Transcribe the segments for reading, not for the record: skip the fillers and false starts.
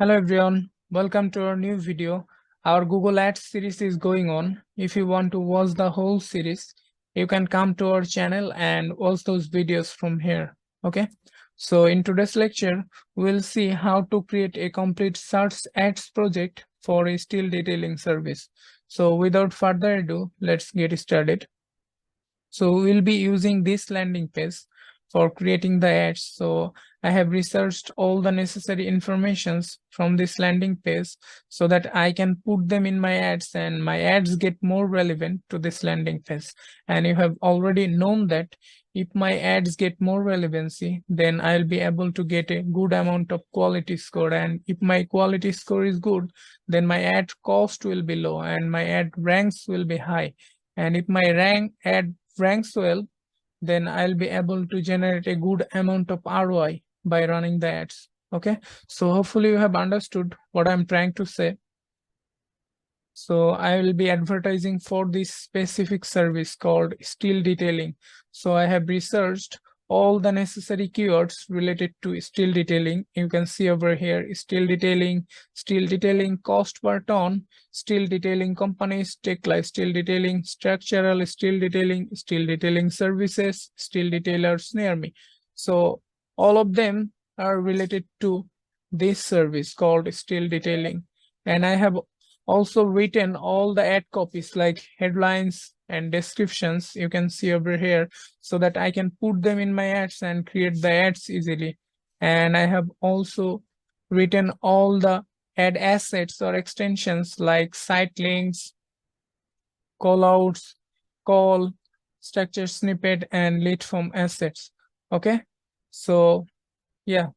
Hello everyone, welcome to our new video. Our Google Ads series is going on. If you want to watch the whole series, you can come to our channel and watch those videos from here. Okay, so in today's lecture, we'll see how to create a complete search ads project for a still detailing service. So without further ado, let's get started. So we'll be using this landing page for creating the ads. So I have researched all the necessary informations from this landing page so that I can put them in my ads and my ads get more relevant to this landing page. And you have already known that if my ads get more relevancy, then I'll be able to get a good amount of quality score. And if my quality score is good, then my ad cost will be low and my ad ranks will be high. And if my ad ranks well, then I'll be able to generate a good amount of ROI by running the ads. Okay, so hopefully you have understood what I'm trying to say. So I will be advertising for this specific service called still detailing. So I have researched all the necessary keywords related to still detailing. You can see over here, still detailing cost per ton, still detailing companies, tech life still detailing, structural still detailing services, still detailers near me. So all of them are related to this service called still detailing. And I have also written all the ad copies like headlines and descriptions you can see over here so that I can put them in my ads and create the ads easily. And I have also written all the ad assets or extensions like site links, callouts, call, structure snippet, and lead form assets. Okay, so yeah.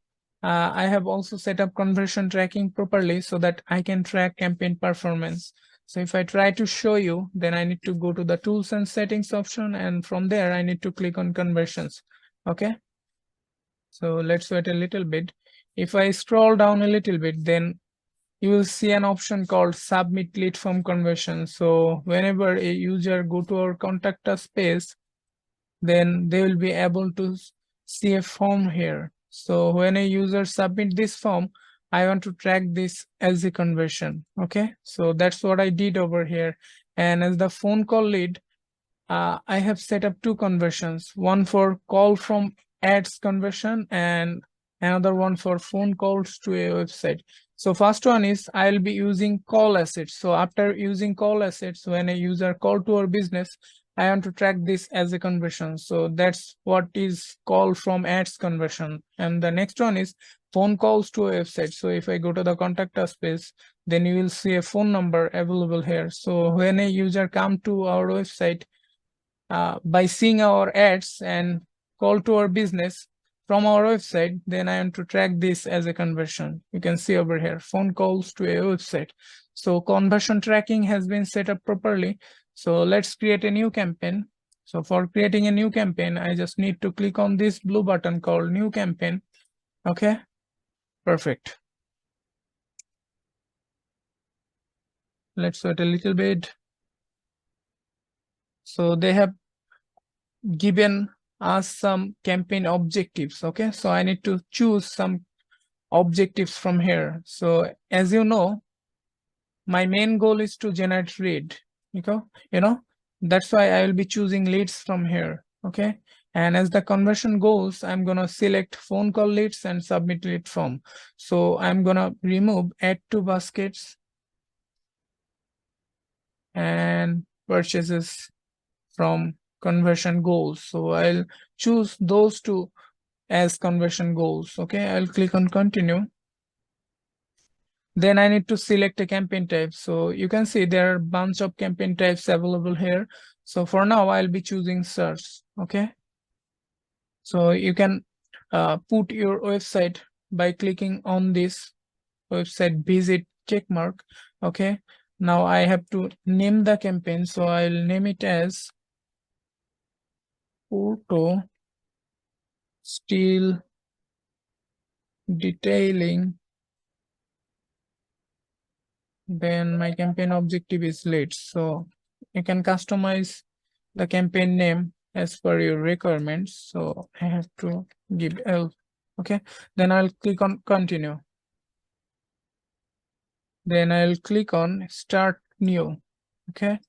I have also set up conversion tracking properly so that I can track campaign performance. So if I try to show you, then I need to go to the tools and settings option, and from there I need to click on conversions. Okay. So let's wait a little bit. If I scroll down a little bit, then you will see an option called submit lead form conversion. So whenever a user go to our contact us page, then they will be able to see a form here. So when a user submit this form, I want to track this as a conversion. Okay, so that's what I did over here. And as the phone call lead, I have set up two conversions, one for call from ads conversion and another one for phone calls to a website. So first one is I'll be using call assets. So after using call assets, when a user call to our business, I want to track this as a conversion. So that's what is call from ads conversion. And the next one is phone calls to a website. So if I go to the contact us page, then you will see a phone number available here. So when a user come to our website, by seeing our ads and call to our business from our website, then I want to track this as a conversion. You can see over here, phone calls to a website. So conversion tracking has been set up properly. So let's create a new campaign. So for creating a new campaign, I just need to click on this blue button called new campaign. Okay, perfect. Let's wait a little bit. So they have given us some campaign objectives. Okay, so I need to choose some objectives from here. So as you know, my main goal is to generate lead. That's why I will be choosing leads from here. Okay, and as the conversion goes, I'm gonna select phone call leads and submit lead form. So I'm gonna remove add to baskets and purchases from conversion goals. So I'll choose those two as conversion goals. Okay, I'll click on continue. Then I need to select a campaign type. So you can see there are a bunch of campaign types available here. So for now, I'll be choosing search. Okay. So you can put your website by clicking on this website visit check mark. Okay. Now I have to name the campaign. So I'll name it as photo still detailing. Then my campaign objective is leads. So you can customize the campaign name as per your requirements. So I have to give L. Okay. Then I'll click on continue. Then I'll click on start new. Okay,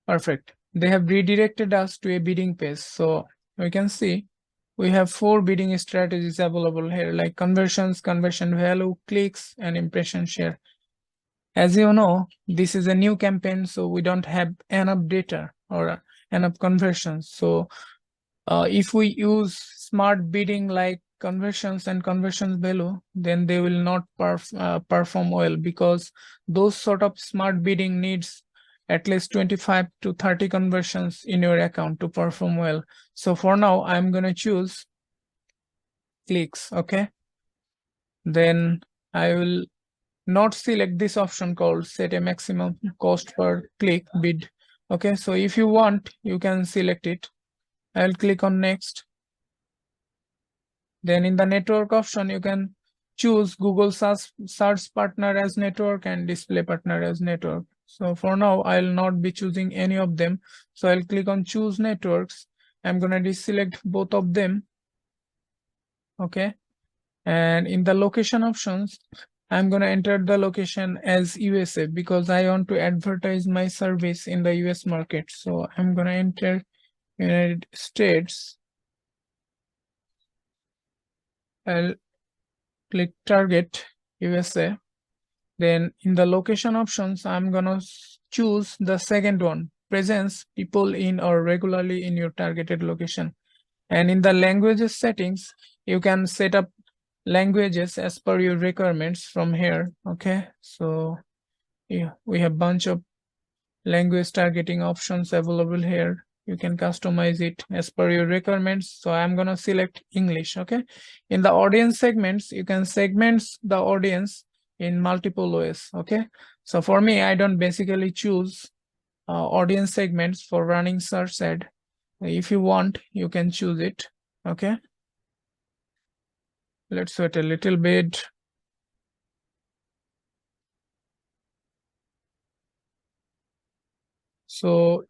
perfect. They have redirected us to a bidding page. So we can see we have 4 bidding strategies available here, like conversions, conversion value, clicks, and impression share. As you know, this is a new campaign, so we don't have enough data or enough conversions. So if we use smart bidding like conversions and conversions value, then they will not perform well, because those sort of smart bidding needs at least 25 to 30 conversions in your account to perform well. So for now, I'm going to choose clicks. Okay. Then I will not select this option called set a maximum cost per click bid. Okay. So if you want, you can select it. I'll click on next. Then in the network option, you can choose Google search partner as network and display partner as network. So for now, I'll not be choosing any of them. So I'll click on choose networks. I'm going to deselect both of them. Okay. And in the location options, I'm going to enter the location as USA because I want to advertise my service in the US market. So I'm going to enter United States. I'll click target USA. Then in the location options, I'm gonna choose the second one, presence people in or regularly in your targeted location. And in the languages settings, you can set up languages as per your requirements from here. Okay, so yeah, we have bunch of language targeting options available here. You can customize it as per your requirements. So I'm going to select English. Okay. In the audience segments, you can segment the audience in multiple ways. Okay. So for me, I don't basically choose audience segments for running search ad. If you want, you can choose it. Okay. Let's wait a little bit. So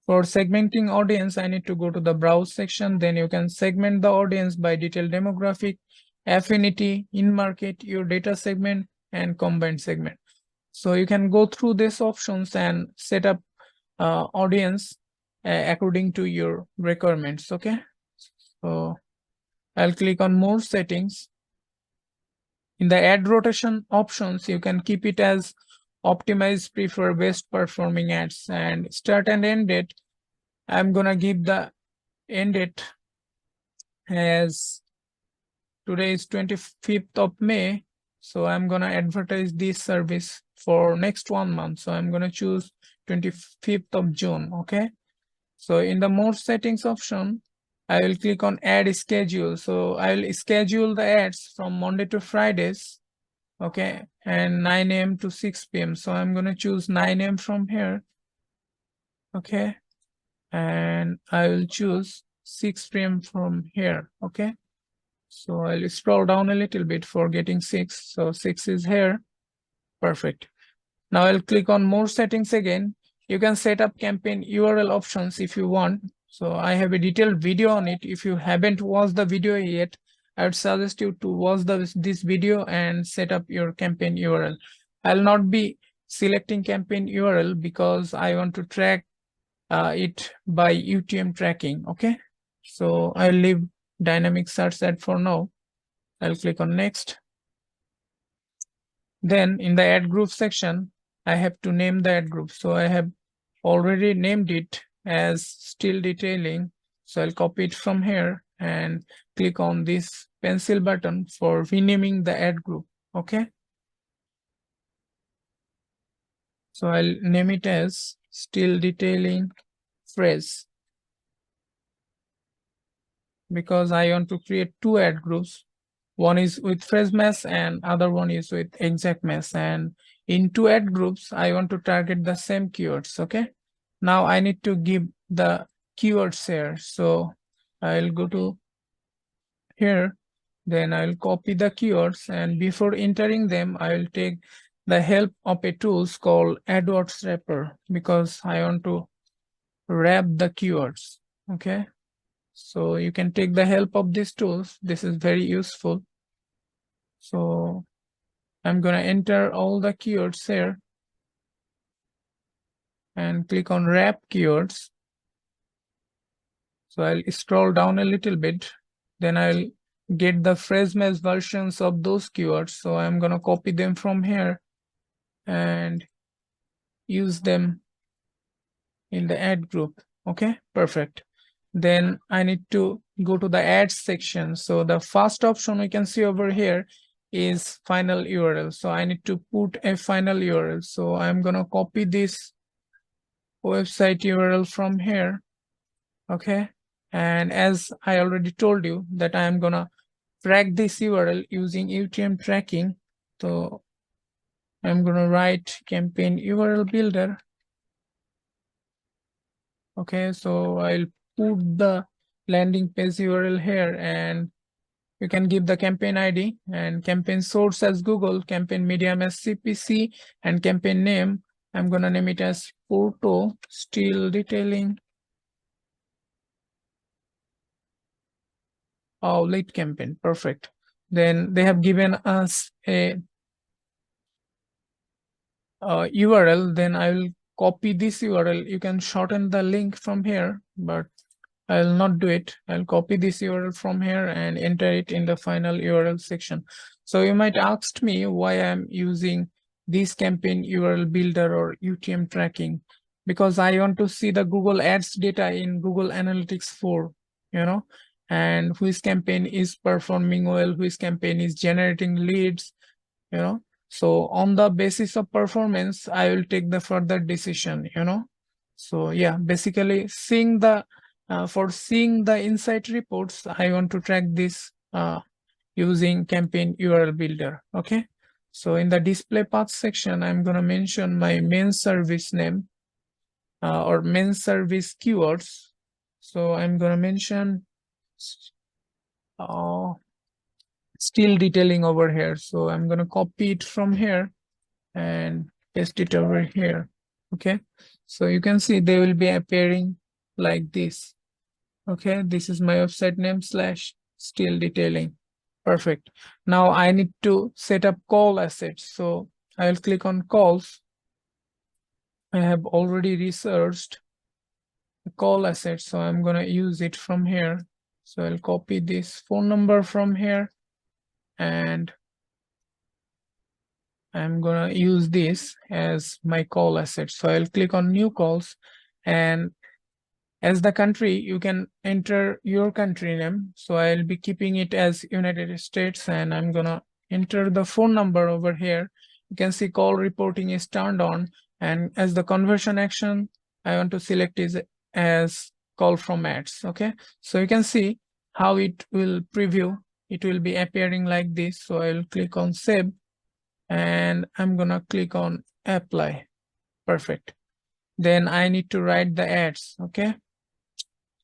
for segmenting audience, I need to go to the browse section. Then you can segment the audience by detailed demographic, affinity, in market, your data segment, and combined segment. So you can go through these options and set up audience according to your requirements. Okay. So I'll click on more settings. In the ad rotation options, you can keep it as optimize prefer best performing ads, and start and end date. I'm gonna give the end date as today is 25th of May. So I'm gonna advertise this service for next 1 month. So I'm gonna choose 25th of June. Okay. So in the more settings option, I will click on add schedule. So I will schedule the ads from Monday to Fridays. Okay. And 9 a.m. to 6 p.m. So I'm gonna choose 9 a.m. from here. Okay. And I will choose 6 p.m. from here. Okay. So I'll scroll down a little bit for getting 6. So 6 is here. Perfect. Now I'll click on more settings again. You can set up campaign URL options if you want. So I have a detailed video on it. If you haven't watched the video yet, I would suggest you to watch this video and set up your campaign URL. I'll not be selecting campaign URL because I want to track it by UTM tracking. Okay. So I'll leave dynamic search ad for now. I'll click on next. Then in the ad group section, I have to name the ad group. So I have already named it as still detailing. So I'll copy it from here and click on this pencil button for renaming the ad group. Okay. So I'll name it as still detailing phrase, because I want to create 2 ad groups. One is with phrase match and other one is with exact match. And in 2 ad groups, I want to target the same keywords. Okay. Now I need to give the keywords here. So I'll go to here, then I'll copy the keywords, and before entering them, I will take the help of a tool called AdWords Wrapper because I want to wrap the keywords. Okay. So you can take the help of these tools. This is very useful. So I'm gonna enter all the keywords here and click on wrap keywords. So I'll scroll down a little bit, then I'll get the phrase match versions of those keywords. So I'm gonna copy them from here and use them in the ad group. Okay, perfect. Then I need to go to the ads section. So the first option we can see over here is final URL. So I need to put a final URL. So I'm gonna copy this website URL from here. Okay, and as I already told you that I am gonna track this URL using UTM tracking. So I'm gonna write campaign URL builder. Okay, so I'll put the landing page URL here, and you can give the campaign ID and campaign source as Google, campaign medium as CPC, and campaign name. I'm gonna name it as Porto Steel Detailing. Oh, lead campaign, perfect. Then they have given us a URL. Then I will copy this URL. You can shorten the link from here, but I'll not do it. I'll copy this URL from here and enter it in the final URL section. So you might ask me why I'm using this campaign URL builder or UTM tracking, because I want to see the Google Ads data in Google Analytics 4, and which campaign is performing well, which campaign is generating leads, you know. So on the basis of performance, I will take the further decision. So yeah, basically for seeing the insight reports, I want to track this using campaign URL builder. Okay. So in the display path section, I'm going to mention my main service name or main service keywords. So I'm going to mention steel detailing over here. So I'm going to copy it from here and paste it over here. Okay. So you can see they will be appearing like this. Okay, this is my website name / steel detailing. Perfect. Now I need to set up call assets. So I'll click on calls. I have already researched the call assets, so I'm going to use it from here. So I'll copy this phone number from here and I'm going to use this as my call asset. So I'll click on new calls, and as the country, you can enter your country name. So I'll be keeping it as United States, and I'm gonna enter the phone number over here. You can see call reporting is turned on, and as the conversion action, I want to select is as call from ads. Okay, so you can see how it will preview. It will be appearing like this. So I'll click on save, and I'm gonna click on apply. Perfect. Then I need to write the ads. Okay.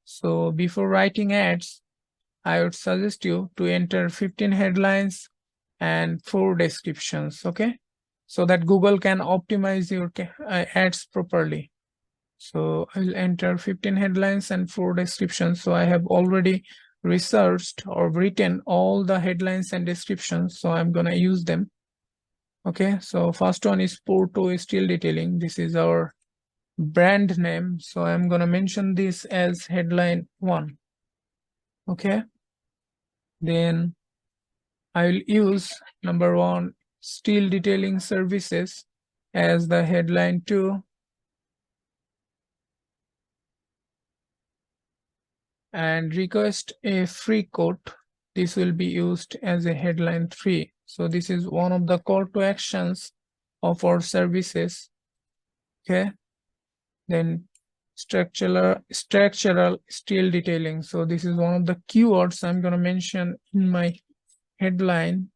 So before writing ads, I would suggest you to enter 15 headlines and 4 descriptions, okay? So that Google can optimize your ads properly. So I'll enter 15 headlines and 4 descriptions. So I have already researched or written all the headlines and descriptions. So I'm gonna use them. Okay, so first one is Porto Steel Detailing. This is our brand name. So I'm gonna mention this as headline 1. Okay, then I will use number 1 steel detailing services as the headline 2, and request a free quote. This will be used as a headline 3. So this is one of the call to actions of our services. Okay, then structural steel detailing. So this is one of the keywords I'm going to mention in my headline.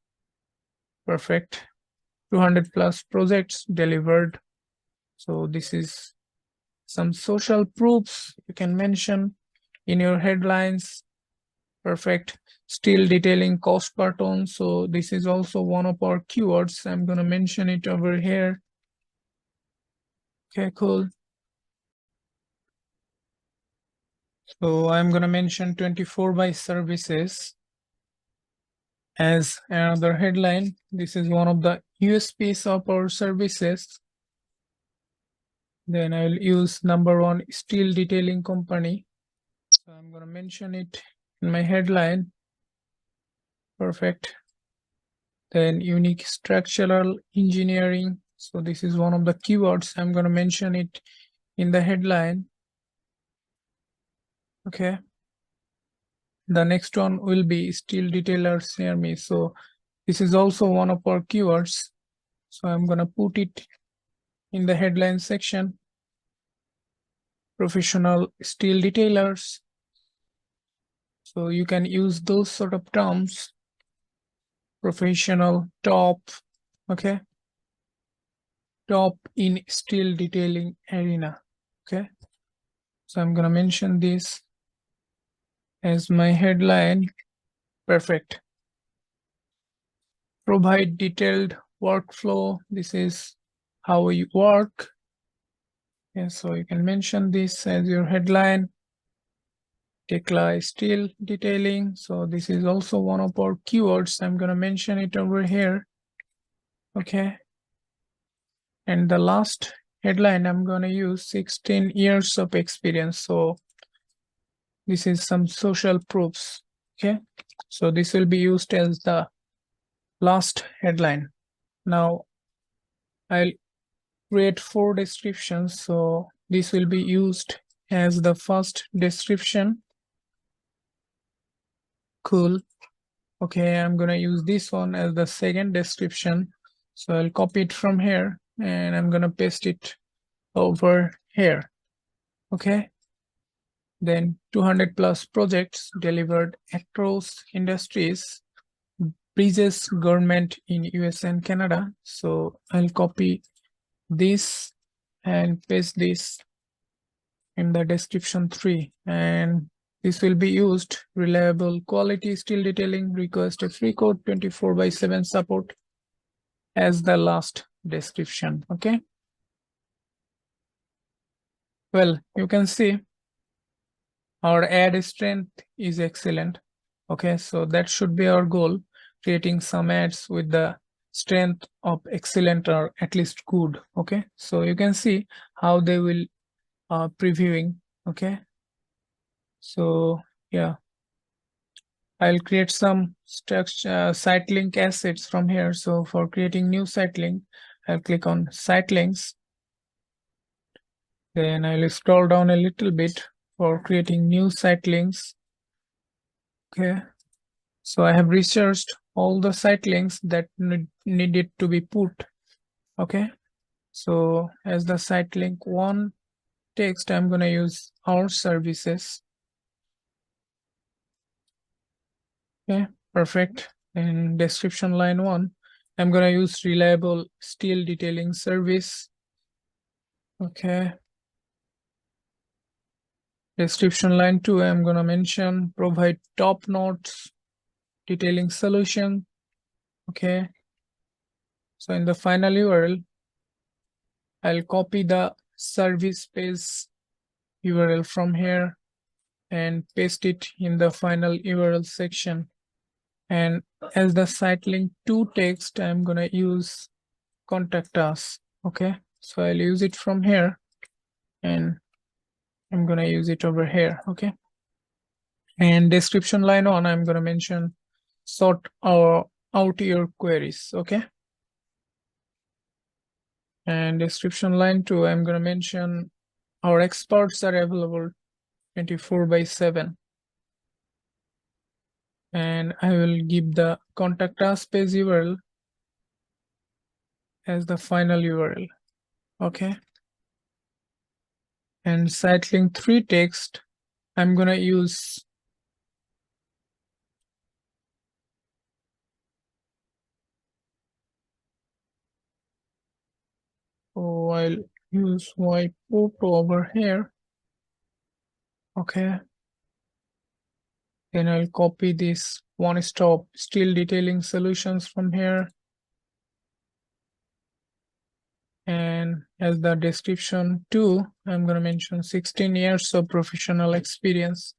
Perfect. 200 plus projects delivered. So this is some social proofs you can mention in your headlines. Perfect. Steel detailing cost per ton. So this is also one of our keywords. I'm going to mention it over here. Okay, cool. So I'm going to mention 24 by services as another headline. This is one of the USPs of our services. Then I'll use number one steel detailing company. So I'm going to mention it in my headline. Perfect. Then unique structural engineering. So this is one of the keywords. I'm going to mention it in the headline. Okay. The next one will be steel detailers near me. So this is also one of our keywords. So I'm going to put it in the headline section. Professional steel detailers. So you can use those sort of terms. Professional, top, okay, top in steel detailing arena. Okay, so I'm gonna mention this as my headline. Perfect. Provide detailed workflow. This is how we work. Yeah, so you can mention this as your headline. Tekla steel detailing. So this is also one of our keywords. I'm gonna mention it over here. Okay. And the last headline, I'm going to use 16 years of experience. So this is some social proofs. Okay. So this will be used as the last headline. Now I'll create 4 descriptions. So this will be used as the first description. Cool. Okay. I'm going to use this one as the second description. So I'll copy it from here and I'm going to paste it over here. Okay. Then 200 plus projects delivered across industries, bridges government in US and Canada. So I'll copy this and paste this in the description 3. And this will be used. Reliable quality steel detailing, request a free code 24/7 support as the last description. Okay. Well, you can see our ad strength is excellent. Okay, so that should be our goal, creating some ads with the strength of excellent or at least good. Okay, so you can see how they will previewing. Okay, so yeah, I'll create some structure site link assets from here. So for creating new site link, I'll click on site links. Then I'll scroll down a little bit for creating new site links. Okay, so I have researched all the site links that needed to be put. Okay, so as the site link 1 text, I'm going to use our services. Okay, perfect. In description line 1, I'm going to use reliable steel detailing service. Okay, description line 2, I'm going to mention provide top-notch detailing solution. Okay, so in the final URL, I'll copy the service page URL from here and paste it in the final URL section. And as the site link to text, I'm going to use contact us. Okay, so I'll use it from here and I'm going to use it over here. Okay, and description line 1, I'm going to mention sort out your queries. Okay, and description line 2, I'm going to mention our experts are available 24/7. And I will give the contact us page URL as the final URL. Okay, and site link 3 text, I'm gonna use I'll use my photo over here. Okay, then I'll copy this one-stop steel detailing solutions from here. And as the description 2, I'm going to mention 16 years of professional experience.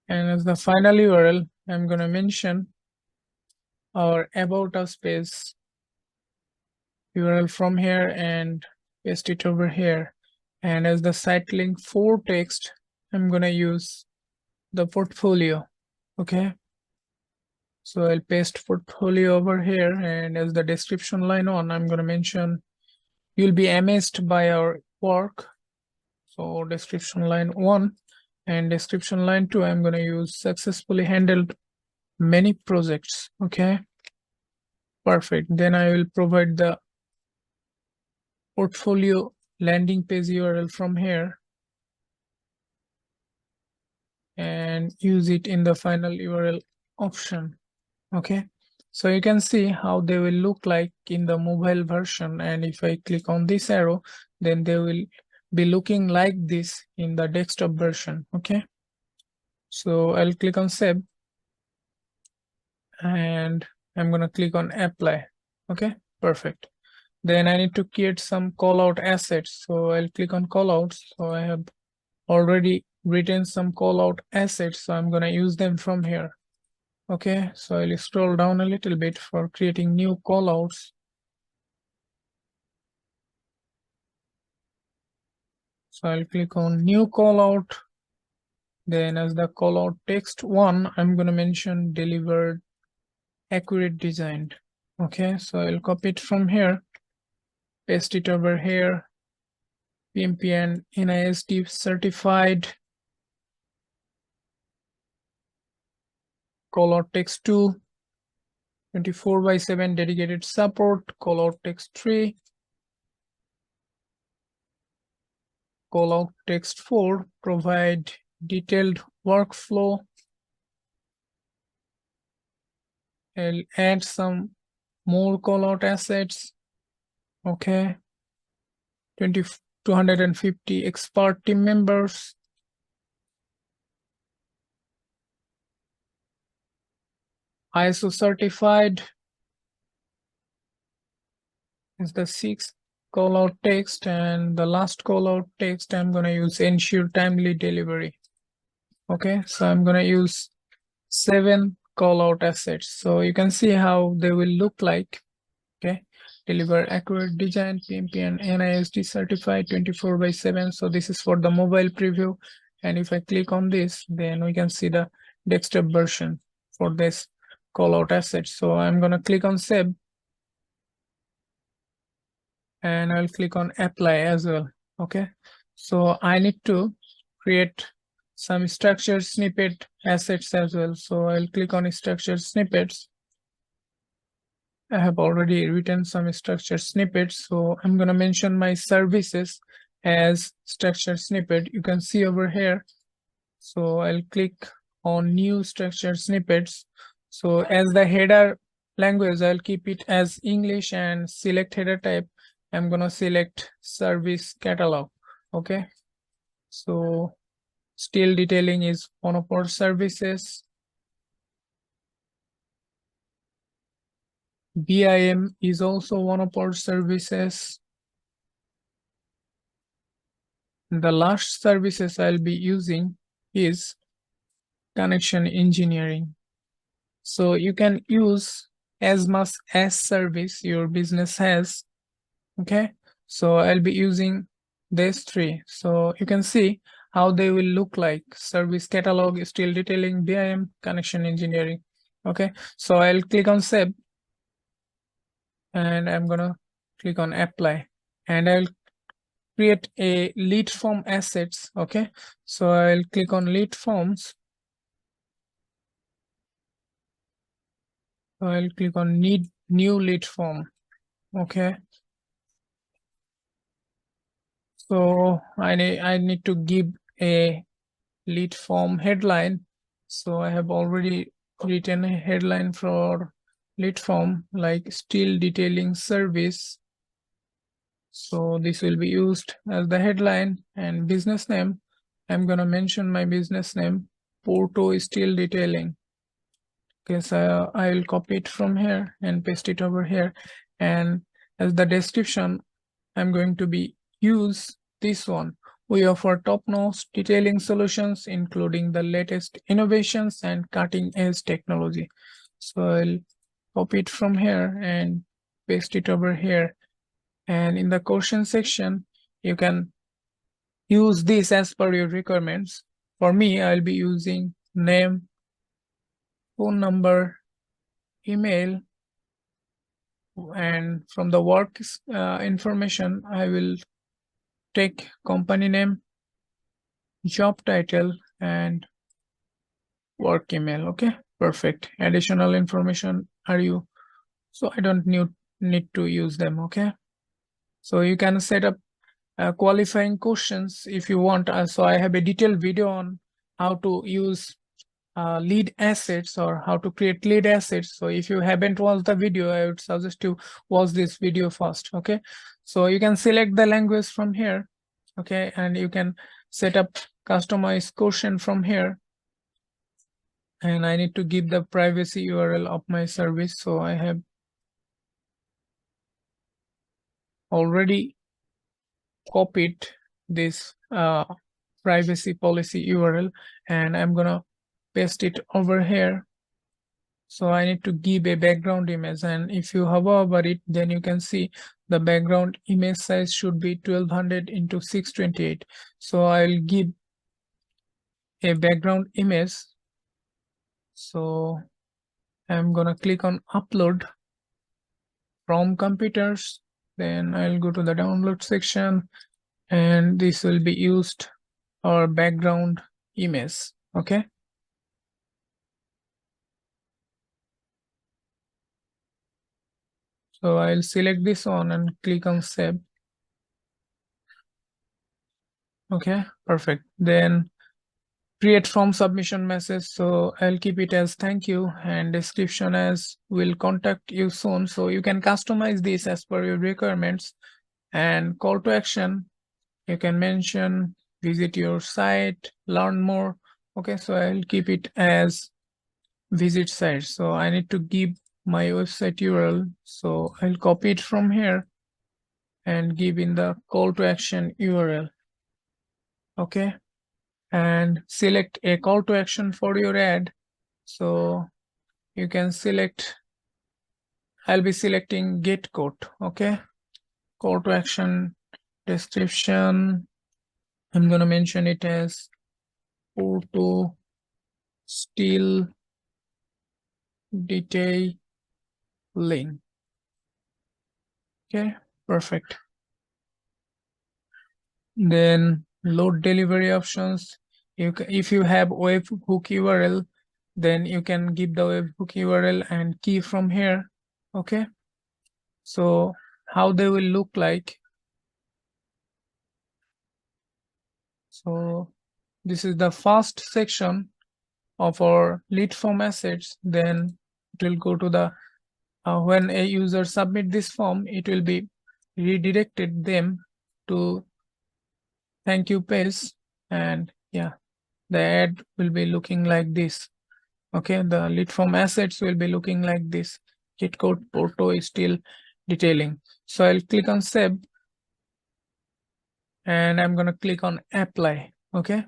And as the final URL, I'm going to mention our about us page URL from here and paste it over here. And as the site link for text, I'm going to use the portfolio. Okay. So I'll paste portfolio over here, and as the description line on, I'm going to mention you'll be amazed by our work. So description line 1 and description line 2, I'm going to use successfully handled many projects. Okay, perfect. Then I will provide the portfolio landing page URL from here and use it in the final URL option. Okay, so you can see how they will look like in the mobile version, and if I click on this arrow, then they will be looking like this in the desktop version. Okay, so I'll click on save and I'm going to click on apply. Okay, perfect. Then I need to create some callout assets, so I'll click on callouts. So I have already written some callout assets, so I'm going to use them from here. Okay, so I'll scroll down a little bit for creating new callouts. So I'll click on new callout. Then as the callout text 1, I'm going to mention delivered accurate design. Okay, so I'll copy it from here, paste it over here, PMP and NIST certified. Callout text 2, 24/7 dedicated support. Callout text 3, callout text 4, provide detailed workflow. I'll add some more callout assets. Okay, 250 expert team members. ISO certified is the 6th callout text, and the last callout text I'm going to use ensure timely delivery. Okay, so I'm going to use 7 callout assets, so you can see how they will look like. Okay, deliver accurate design, PMP and NIST certified 24/7. So this is for the mobile preview, and if I click on this, then we can see the desktop version for this callout asset. So I'm going to click on save and I'll click on apply as well. Okay, so I need to create some structured snippet assets as well. So I'll click on structured snippets. I have already written some structured snippets, so I'm going to mention my services as structured snippet. You can see over here. So I'll click on new structured snippets. So as the header language, I'll keep it as English, and select header type. I'm going to select service catalog. Okay, so steel detailing is one of our services. BIM is also one of our services. The last services I'll be using is connection engineering. So you can use as much as service your business has. Okay, so I'll be using these 3. So you can see how they will look like: service catalog, steel detailing, BIM, connection engineering. Okay, so I'll click on save and I'm gonna click on apply, and I'll create a lead form assets. Okay, so I'll click on lead forms. I'll click on new lead form. Okay, so I need to give a lead form headline. So I have already written a headline for lead form like steel detailing service. So this will be used as the headline. And business name, I'm gonna mention my business name, Porto Steel Detailing. Okay, so I will copy it from here and paste it over here. And as the description, I'm going to be use this one, We offer top-notch detailing solutions, including the latest innovations and cutting-edge technology. So I'll copy it from here and paste it over here. And in the question section, you can use this as per your requirements. For me, I'll be using name, phone number, email, and from the work information, I will take company name, job title, and work email. Okay, perfect. Additional information are you, so I don't need to use them. Okay, so you can set up qualifying questions if you want. So I have a detailed video on how to use lead assets or how to create lead assets. So if you haven't watched the video, I would suggest you watch this video first. Okay, so you can select the language from here. Okay, and you can set up customized question from here. And I need to give the privacy URL of my service. So I have already copied this privacy policy URL, and I'm gonna paste it over here. So I need to give a background image, and if you hover over it, then you can see the background image size should be 1200 into 628. So I'll give a background image. So I'm gonna click on upload from computers. Then I'll go to the download section, and this will be used our background image. Okay. So I'll select this one and click on save. Okay, perfect. Then create form submission message. So I'll keep it as thank you, and description as will contact you soon. So you can customize this as per your requirements. And call to action, you can mention visit your site, learn more. Okay, so I'll keep it as visit site. So I need to give my website URL. So I'll copy it from here and give in the call to action URL. Okay, and select a call to action for your ad. So you can select, I'll be selecting get code. Okay, call to action description, I'm going to mention it as photo still detailing. Okay, perfect. Then load delivery options. If you have webhook URL, then you can give the webhook URL and key from here. Okay, so how they will look like. So this is the first section of our lead form assets. Then it will go to the when a user submit this form, it will be redirected them to thank you page. And yeah, the ad will be looking like this. Okay, the lead form assets will be looking like this. Git code photo is still detailing. So I'll click on save, and I'm going to click on apply. Okay,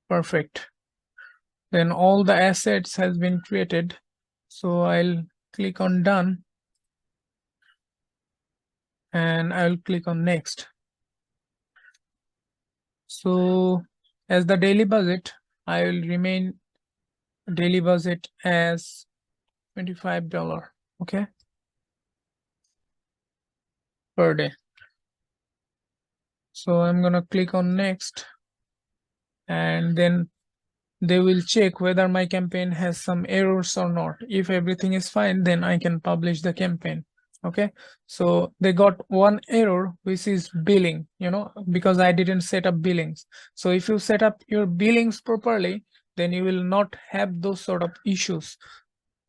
perfect. Then all the assets has been created. So I'll click on done, and I'll click on next. So as the daily budget, I will remain daily budget as $25. Okay, per day. So I'm gonna click on next, and then they will check whether my campaign has some errors or not. If everything is fine, then I can publish the campaign. Okay, so they got one error, which is billing, because I didn't set up billings. So if you set up your billings properly, then you will not have those sort of issues.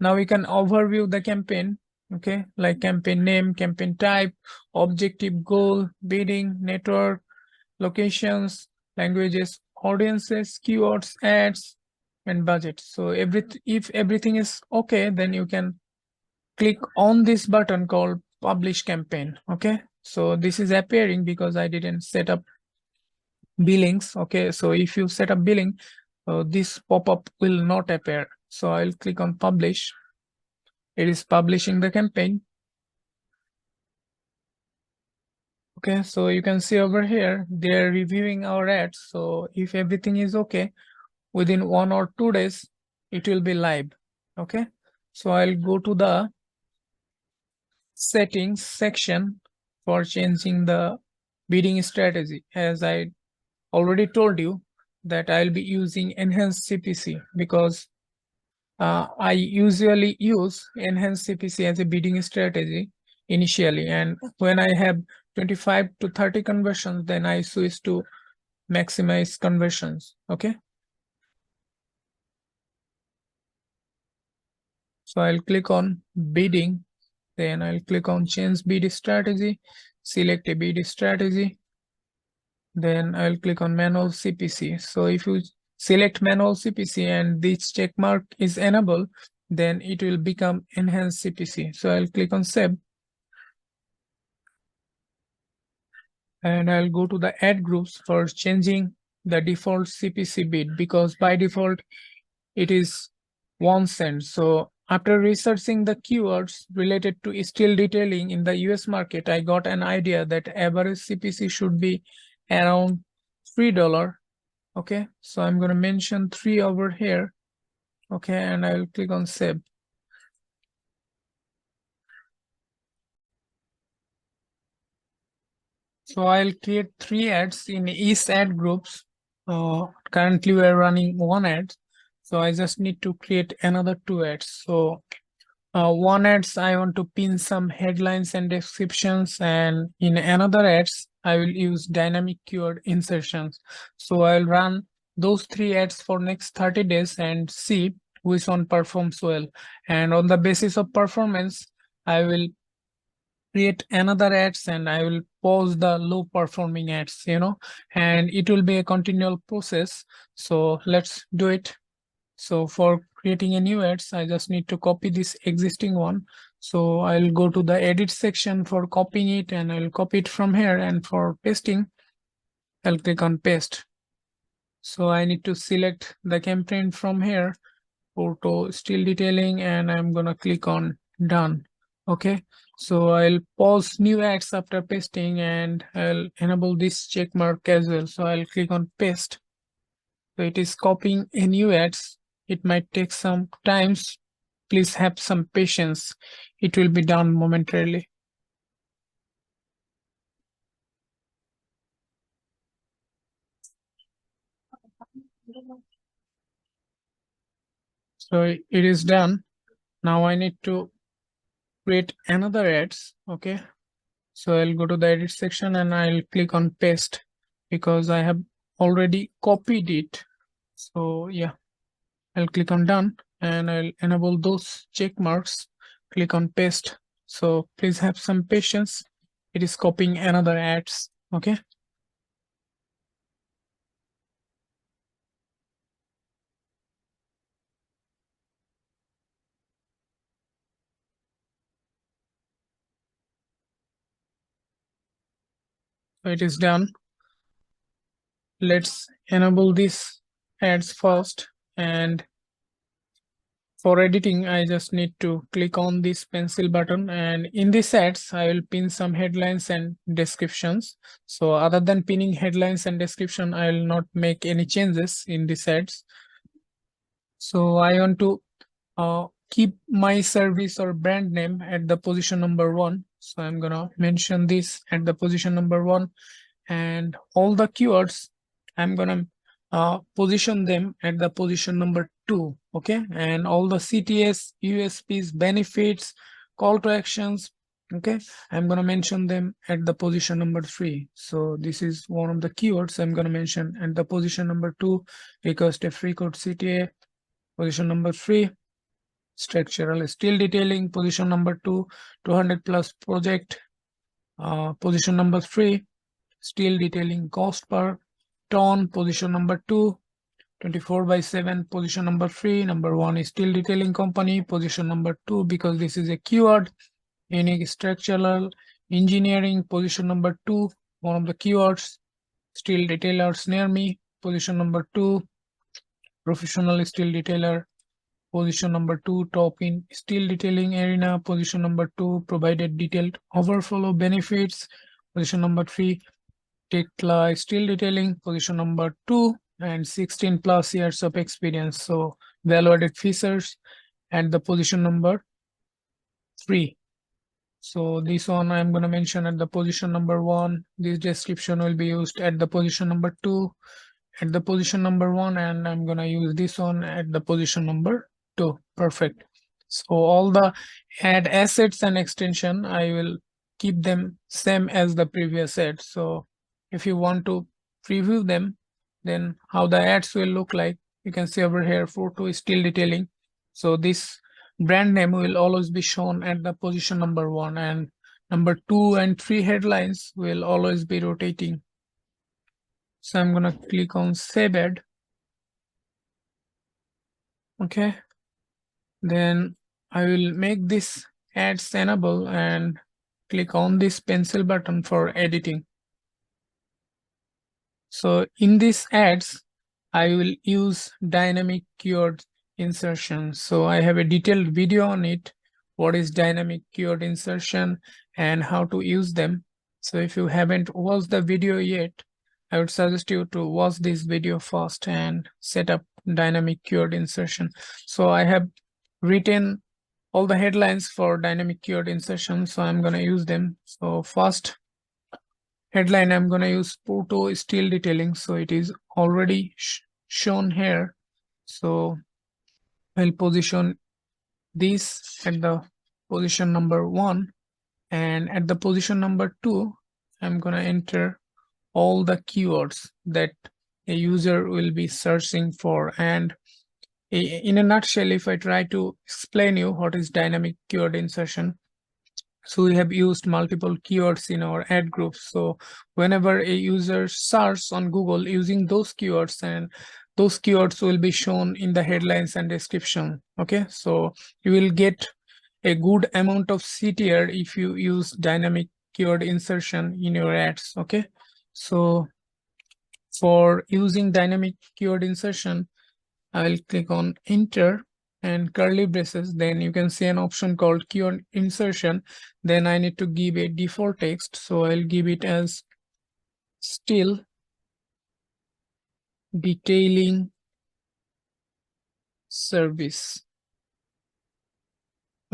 Now we can overview the campaign. Okay, like campaign name, campaign type, objective, goal, bidding, network, locations, languages, audiences, keywords, ads, and budget. So if everything is okay, then you can click on this button called publish campaign. Okay, so this is appearing because I didn't set up billings. Okay, so if you set up billing, this pop-up will not appear. So I'll click on publish. It is publishing the campaign. Okay, so you can see over here they're reviewing our ads. So if everything is okay, within 1 or 2 days it will be live. Okay, so I'll go to the settings section for changing the bidding strategy. As I already told you that I'll be using enhanced CPC because I usually use enhanced CPC as a bidding strategy initially, and when I have 25 to 30 conversions, then I switch to maximize conversions. Okay, so I'll click on bidding, then I'll click on change bid strategy, select a bid strategy, then I'll click on manual CPC. So if you select manual CPC and this check mark is enabled, then it will become enhanced CPC. So I'll click on save, and I'll go to the ad groups for changing the default CPC bid, because by default it is 1 cent. So after researching the keywords related to steel detailing in the US market, I got an idea that average CPC should be around $3. Okay, so I'm going to mention 3 over here. Okay, and I'll click on save. So I'll create 3 ads in each ad groups. Currently we're running 1 ad, so I just need to create another 2 ads. So 1 ads I want to pin some headlines and descriptions, and in another ads I will use dynamic keyword insertions. So I'll run those 3 ads for next 30 days and see which one performs well, and on the basis of performance I will create another ads and I will pause the low performing ads, and it will be a continual process. So let's do it. So for creating a new ads, I just need to copy this existing one. So I'll go to the edit section for copying it, and I'll copy it from here, and for pasting I'll click on paste. So I need to select the campaign from here, photo steel detailing, and I'm gonna click on done. Okay, so I'll pause new ads after pasting, and I'll enable this check mark as well. So I'll click on paste. So it is copying a new ads. It might take some times. Please have some patience. It will be done momentarily. So it is done. Now I need to create another ads. Okay, so I'll go to the edit section and I'll click on paste because I have already copied it. So yeah, I'll click on done and I'll enable those check marks, click on paste. So please have some patience. It is copying another ads. Okay. So it is done. Let's enable these ads first, and for editing I just need to click on this pencil button, and in this ads I will pin some headlines and descriptions. So other than pinning headlines and description, I will not make any changes in this ads. So I want to keep my service or brand name at the position number 1. So I'm gonna mention this at the position number 1, and all the keywords I'm gonna position them at the position number 2. Okay, and all the CTS, USPs, benefits, call to actions, okay, I'm gonna mention them at the position number 3. So this is one of the keywords I'm gonna mention at the position number 2. Request a free code CTA, position number 3. Structural steel detailing, position number 2. 200 plus project, position number 3. Steel detailing cost per ton, position number 2. 24/7, position number 3. Number 1 is steel detailing company, position number 2, because this is a keyword. Unique structural engineering, position number 2, one of the keywords. steel detailers near me, position number 2, professional steel detailer, position number 2, top in steel detailing arena, position number 2, provided detailed overflow benefits, position number 3, Tekla steel detailing, position number 2, and 16 plus years of experience. So value added features at the position number 3. So this one I'm going to mention at the position number 1. This description will be used at the position number 2, at the position number 1, and I'm going to use this one at the position number 2. Perfect. So all the add assets and extension, I will keep them same as the previous ad. So if you want to preview them, then how the ads will look like, you can see over here, photo steel detailing. So this brand name will always be shown at the position number 1, and number 2 and 3 headlines will always be rotating. So I'm gonna click on save ad. Okay, then I will make this ads enable and click on this pencil button for editing. So in this ads, I will use dynamic keyword insertion. So I have a detailed video on it, what is dynamic keyword insertion and how to use them. So if you haven't watched the video yet, I would suggest you to watch this video first and set up dynamic keyword insertion. So I have written all the headlines for dynamic keyword insertion, so I'm going to use them. So first headline, I'm going to use photo steel detailing, so it is already shown here. So I'll position this at the position number 1, and at the position number 2 I'm going to enter all the keywords that a user will be searching for. And in a nutshell, if I try to explain you what is dynamic keyword insertion, so we have used multiple keywords in our ad groups. So whenever a user searches on Google using those keywords, and those keywords will be shown in the headlines and description. Okay, so you will get a good amount of CTR if you use dynamic keyword insertion in your ads. Okay, so for using dynamic keyword insertion, I'll click on enter and curly braces. Then you can see an option called keyword insertion. Then I need to give a default text. So I'll give it as steel detailing service.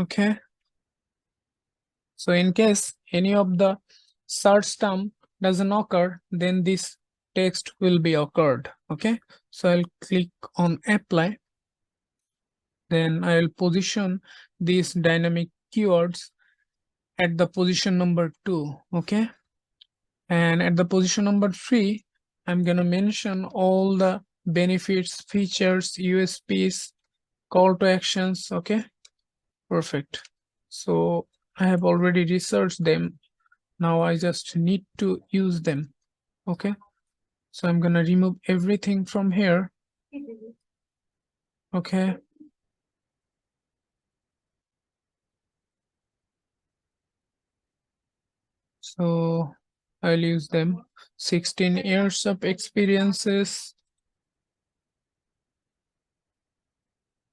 Okay. So in case any of the search term doesn't occur, then this text will be occurred. Okay. So I'll click on apply. Then I'll position these dynamic keywords at the position number 2. Okay, and at the position number 3 I'm going to mention all the benefits, features, USPs, call to actions. Okay, perfect. So I have already researched them. Now I just need to use them. Okay, so I'm going to remove everything from here. Okay, so I'll use them. 16 years of experiences.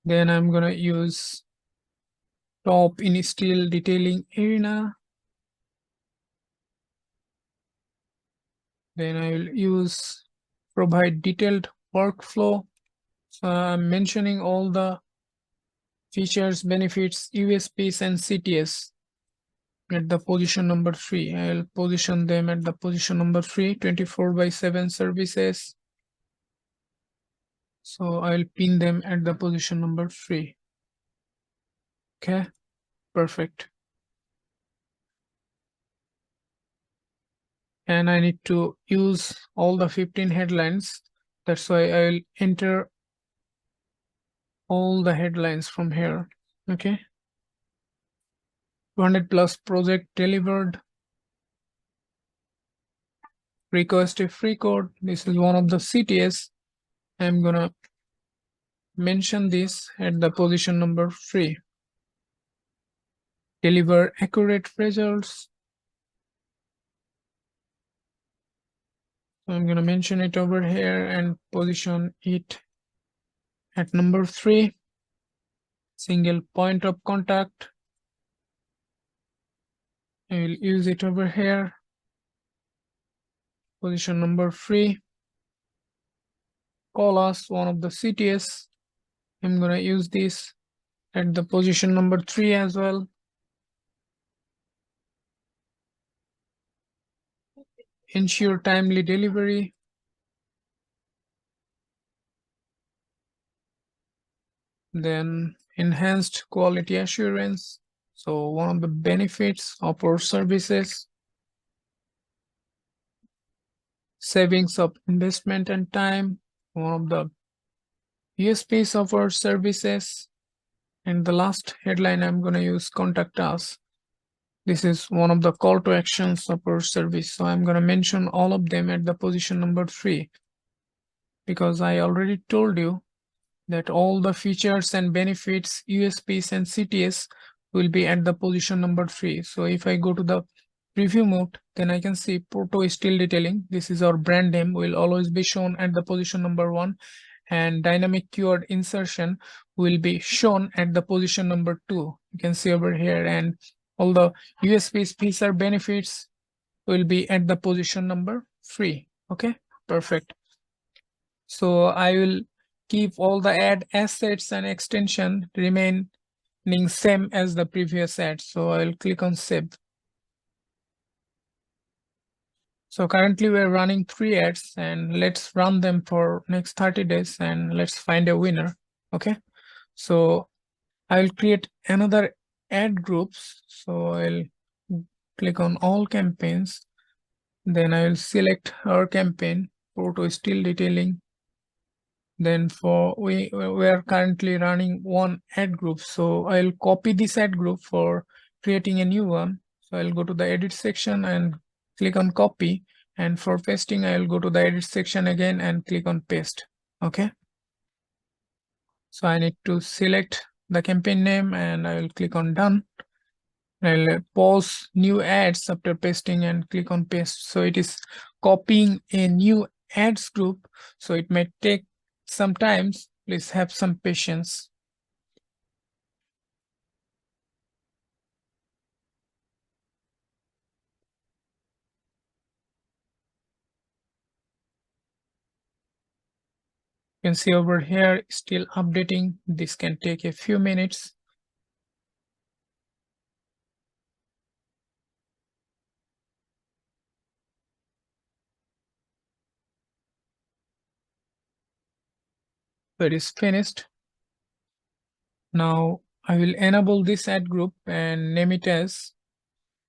Then I'm going to use top in steel detailing arena. Then I will use provide detailed workflow. So I'm mentioning all the features, benefits, USPs, and CTS at the position number 3. I'll position them at the position number 3, 24/7 services. So I'll pin them at the position number 3. Okay, perfect. And I need to use all the 15 headlines. That's why I'll enter all the headlines from here. Okay, 200 plus project delivered, request a free code. This is one of the CTS. I'm gonna mention this at the position number 3. Deliver accurate results. So I'm going to mention it over here and position it at number 3, single point of contact. I will use it over here, position number 3. Call us one of the CTS. I'm going to use this at the position number 3 as well. Ensure timely delivery. Then enhanced quality assurance. So one of the benefits of our services, savings of investment and time, one of the USPs of our services. And the last headline I'm going to use, contact us. This is one of the call to actions of our service. So I'm going to mention all of them at the position number 3, because I already told you that all the features and benefits, USPs and CTS will be at the position number 3. So if I go to the preview mode, then I can see Proto Still Detailing. This is our brand name, will always be shown at the position number 1, and dynamic keyword insertion will be shown at the position number 2. You can see over here, and all the USPs, feature, benefits will be at the position number 3. Okay, perfect. So I will keep all the ad assets and extension remaining same as the previous ad. So I'll click on save. So currently we're running 3 ads, and let's run them for next 30 days and let's find a winner. Okay, so I'll create another ad groups. So I'll click on all campaigns, then I will select our campaign, Proto Still Detailing. Then for we are currently running one ad group, so I'll copy this ad group for creating a new one. So I'll go to the edit section and click on copy, and for pasting I'll go to the edit section again and click on paste. Okay, so I need to select the campaign name and I will click on done. I'll pause new ads after pasting and click on paste. So it is copying a new ads group, so it may take some time. Please have some patience. You can see over here still updating. This can take a few minutes. So it is finished. Now I will enable this ad group and name it as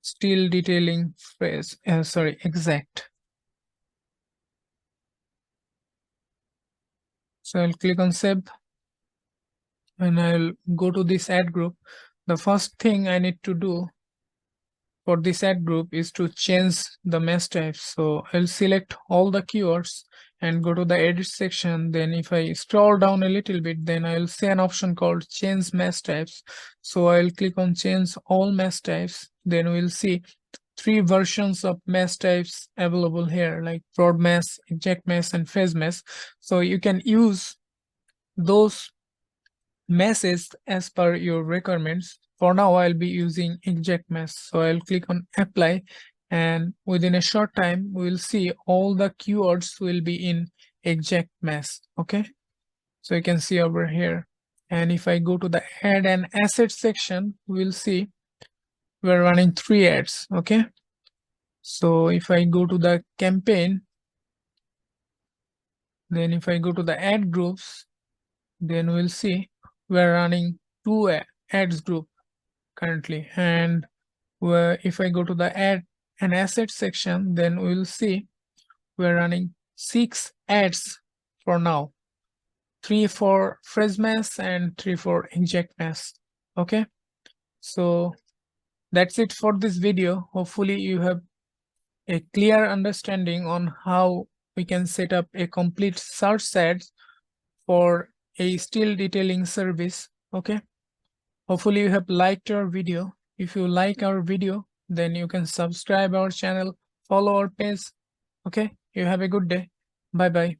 Still Detailing Phrase, exact. So I'll click on save and I'll go to this ad group. The first thing I need to do for this ad group is to change the mesh type. So I'll select all the keywords and go to the edit section. Then if I scroll down a little bit, then I'll see an option called change mesh types. So I'll click on change all mesh types. Then we'll see 3 versions of mesh types available here, like broad mesh, exact mesh, and phase mesh. So you can use those meshes as per your requirements. For now, I'll be using exact mesh. So I'll click on apply, and within a short time, we'll see all the keywords will be in exact mesh. Okay, so you can see over here. And if I go to the ad and asset section, we'll see we're running 3 ads. Okay, so if I go to the campaign, then if I go to the ad groups, then we'll see we're running 2 ads group currently. And if I go to the ad and asset section, then we'll see we're running 6 ads for now, 3 for phrase mesh and 3 for inject mesh. Okay, so that's it for this video. Hopefully you have a clear understanding on how we can set up a complete search ads for a still detailing service. Okay, hopefully you have liked our video. If you like our video, then you can subscribe our channel, follow our page. Okay, You have a good day. Bye bye.